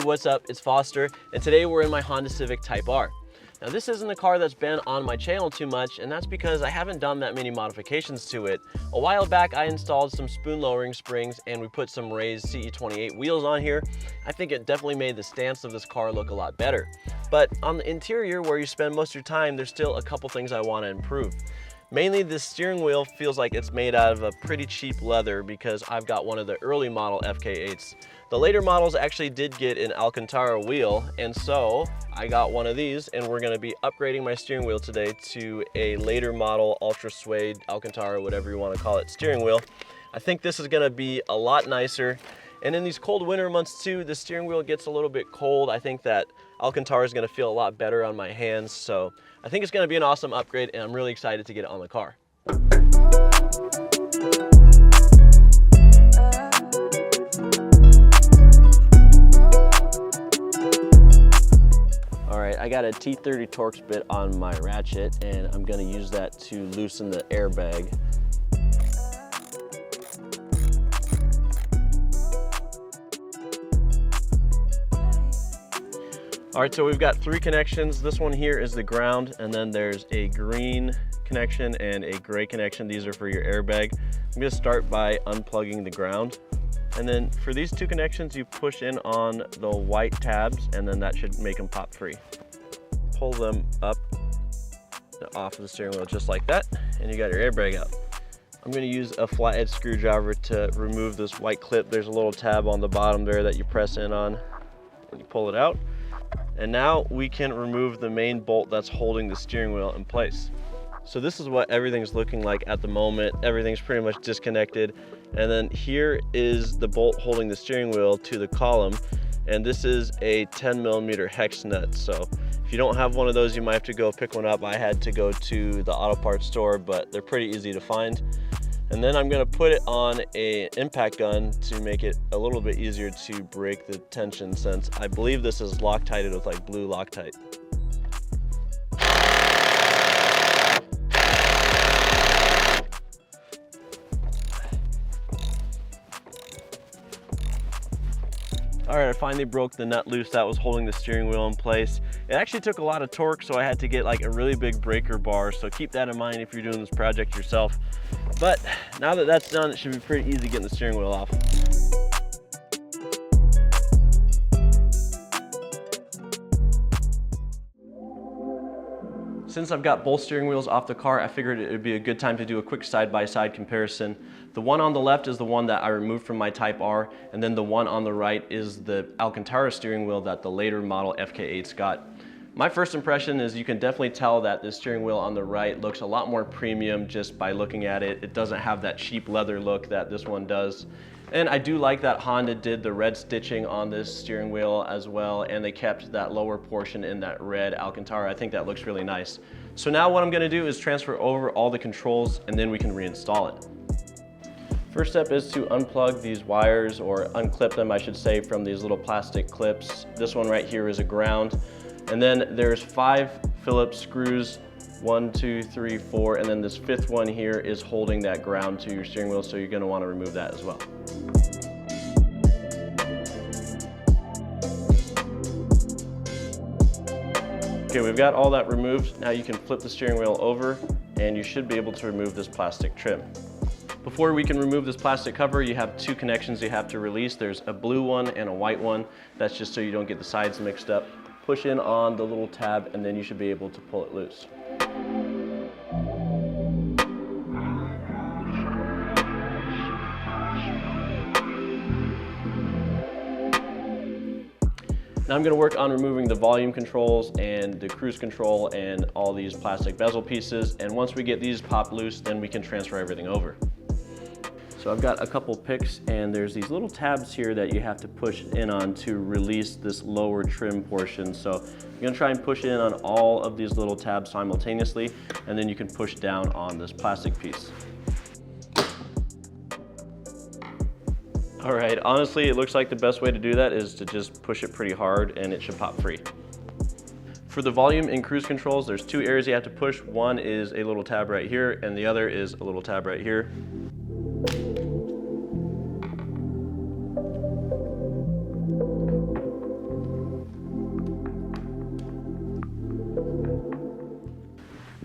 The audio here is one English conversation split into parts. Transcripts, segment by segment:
what's up? It's Foster, and today we're in my Honda Civic Type R. Now this isn't a car that's been on my channel too much, and that's because I haven't done that many modifications to it. A while back I installed some spoon lowering springs and we put some raised CE28 wheels on here. I think it definitely made the stance of this car look a lot better. But on the interior, where you spend most of your time, there's still a couple things I want to improve. Mainly the steering wheel feels like it's made out of a pretty cheap leather because I've got one of the early model FK8s. The later models actually did get an Alcantara wheel, and so I got one of these, and we're gonna be upgrading my steering wheel today to a later model ultra suede Alcantara, whatever you want to call it, steering wheel. I think this is gonna be a lot nicer. And in these cold winter months too, the steering wheel gets a little bit cold. I think that Alcantara is gonna feel a lot better on my hands. So I think it's gonna be an awesome upgrade, and I'm really excited to get it on the car. All right, I got a T30 Torx bit on my ratchet, and I'm gonna use that to loosen the airbag. All right, so we've got 3 connections. This one here is the ground, and then there's a green connection and a gray connection. These are for your airbag. I'm gonna start by unplugging the ground. And then for these 2 connections, you push in on the white tabs, and then that should make them pop free. Pull them up off of the steering wheel just like that, and you got your airbag out. I'm gonna use a flathead screwdriver to remove this white clip. There's a little tab on the bottom there that you press in on when you pull it out. And now we can remove the main bolt that's holding the steering wheel in place. So this is what everything's looking like at the moment. Everything's pretty much disconnected. And then here is the bolt holding the steering wheel to the column. And this is a 10mm hex nut. So if you don't have one of those, you might have to go pick one up. I had to go to the auto parts store, but they're pretty easy to find. And then I'm gonna put it on an impact gun to make it a little bit easier to break the tension, since I believe this is Loctited with like blue Loctite. All right, I finally broke the nut loose that was holding the steering wheel in place. It actually took a lot of torque, so I had to get like a really big breaker bar, so keep that in mind if you're doing this project yourself. But now that that's done, it should be pretty easy getting the steering wheel off. Since I've got both steering wheels off the car, I figured it would be a good time to do a quick side-by-side comparison. The one on the left is the one that I removed from my Type R, and then the one on the right is the Alcantara steering wheel that the later model FK8s got. My first impression is you can definitely tell that the steering wheel on the right looks a lot more premium just by looking at it. It doesn't have that cheap leather look that this one does. And I do like that Honda did the red stitching on this steering wheel as well, and they kept that lower portion in that red Alcantara. I think that looks really nice. So now what I'm gonna do is transfer over all the controls, and then we can reinstall it. First step is to unplug these wires, or unclip them I should say, from these little plastic clips. This one right here is a ground. And then there's 5 Phillips screws, 1, 2, 3, 4, and then this 5th one here is holding that ground to your steering wheel, so you're gonna wanna remove that as well. Okay, we've got all that removed. Now you can flip the steering wheel over, and you should be able to remove this plastic trim. Before we can remove this plastic cover, you have 2 connections you have to release. There's a blue one and a white one. That's just so you don't get the sides mixed up. Push in on the little tab, and then you should be able to pull it loose. Now I'm going to work on removing the volume controls and the cruise control and all these plastic bezel pieces, and once we get these popped loose, then we can transfer everything over. So I've got a couple picks, and there's these little tabs here that you have to push in on to release this lower trim portion. So I'm gonna try and push in on all of these little tabs simultaneously, and then you can push down on this plastic piece. All right, honestly, it looks like the best way to do that is to just push it pretty hard, and it should pop free. For the volume and cruise controls, there's 2 areas you have to push. One is a little tab right here, and the other is a little tab right here.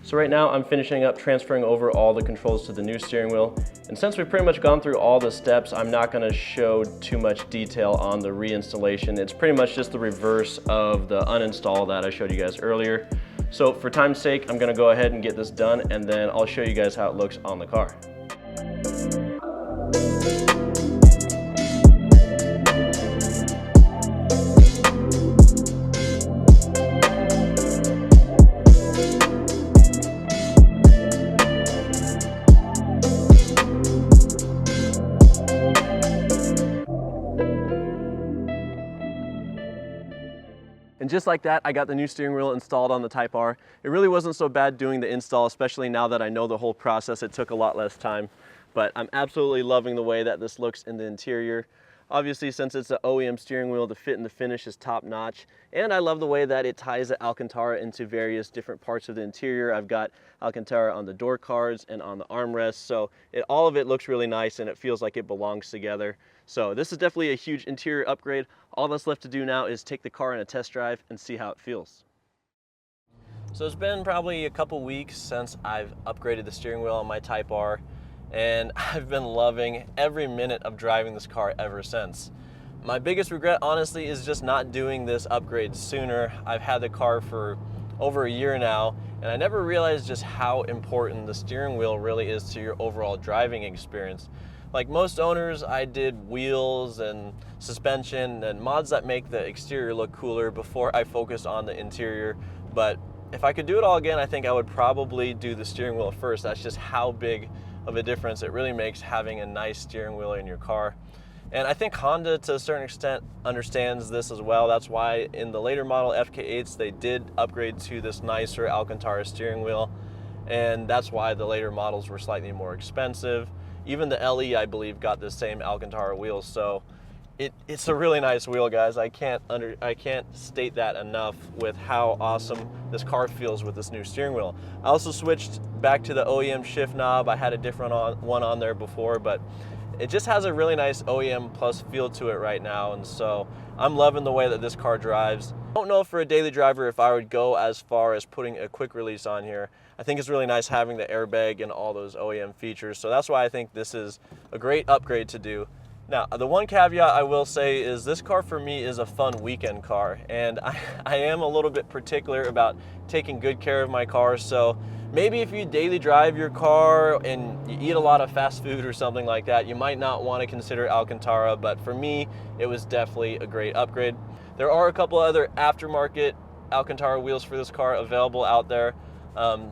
So right now I'm finishing up transferring over all the controls to the new steering wheel. And since we've pretty much gone through all the steps, I'm not gonna show too much detail on the reinstallation. It's pretty much just the reverse of the uninstall that I showed you guys earlier. So for time's sake, I'm gonna go ahead and get this done, and then I'll show you guys how it looks on the car. And just like that, I got the new steering wheel installed on the Type R. It really wasn't so bad doing the install, especially now that I know the whole process. It took a lot less time, but I'm absolutely loving the way that this looks in the interior. Obviously, since it's an OEM steering wheel, the fit and the finish is top notch. And I love the way that it ties the Alcantara into various different parts of the interior. I've got Alcantara on the door cards and on the armrests. So all of it looks really nice and it feels like it belongs together. So this is definitely a huge interior upgrade. All that's left to do now is take the car on a test drive and see how it feels. So it's been probably a couple weeks since I've upgraded the steering wheel on my Type R, and I've been loving every minute of driving this car ever since. My biggest regret, honestly, is just not doing this upgrade sooner. I've had the car for over a year now, and I never realized just how important the steering wheel really is to your overall driving experience. Like most owners, I did wheels and suspension and mods that make the exterior look cooler before I focused on the interior. But if I could do it all again, I think I would probably do the steering wheel first. That's just how big of a difference it really makes having a nice steering wheel in your car. And I think Honda, to a certain extent, understands this as well. That's why in the later model FK8s, they did upgrade to this nicer Alcantara steering wheel. And that's why the later models were slightly more expensive. Even the LE, I believe, got the same Alcantara wheels. So it's a really nice wheel, guys. I can't state that enough with how awesome this car feels with this new steering wheel. I also switched back to the OEM shift knob. I had a different one on there before, but it just has a really nice OEM plus feel to it right now, and so I'm loving the way that this car drives. I don't know for a daily driver if I would go as far as putting a quick release on here. I think it's really nice having the airbag and all those OEM features, so that's why I think this is a great upgrade to do. Now, the one caveat I will say is this car for me is a fun weekend car, and I am a little bit particular about taking good care of my car, so maybe if you daily drive your car and you eat a lot of fast food or something like that, you might not want to consider Alcantara, but for me, it was definitely a great upgrade. There are a couple other aftermarket Alcantara wheels for this car available out there.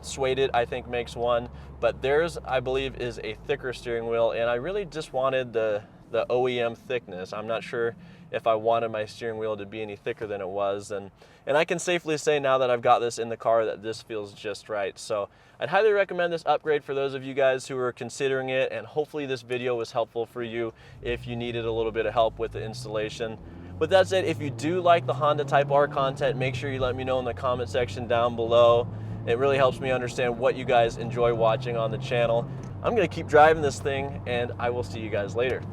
Suede, I think, makes one, but theirs, I believe, is a thicker steering wheel, and I really just wanted the OEM thickness. I'm not sure if I wanted my steering wheel to be any thicker than it was, and I can safely say now that I've got this in the car that this feels just right. So I'd highly recommend this upgrade for those of you guys who are considering it, and hopefully this video was helpful for you if you needed a little bit of help with the installation. With that said, if you do like the Honda Type R content, make sure you let me know in the comment section down below. It really helps me understand what you guys enjoy watching on the channel. I'm gonna keep driving this thing, and I will see you guys later.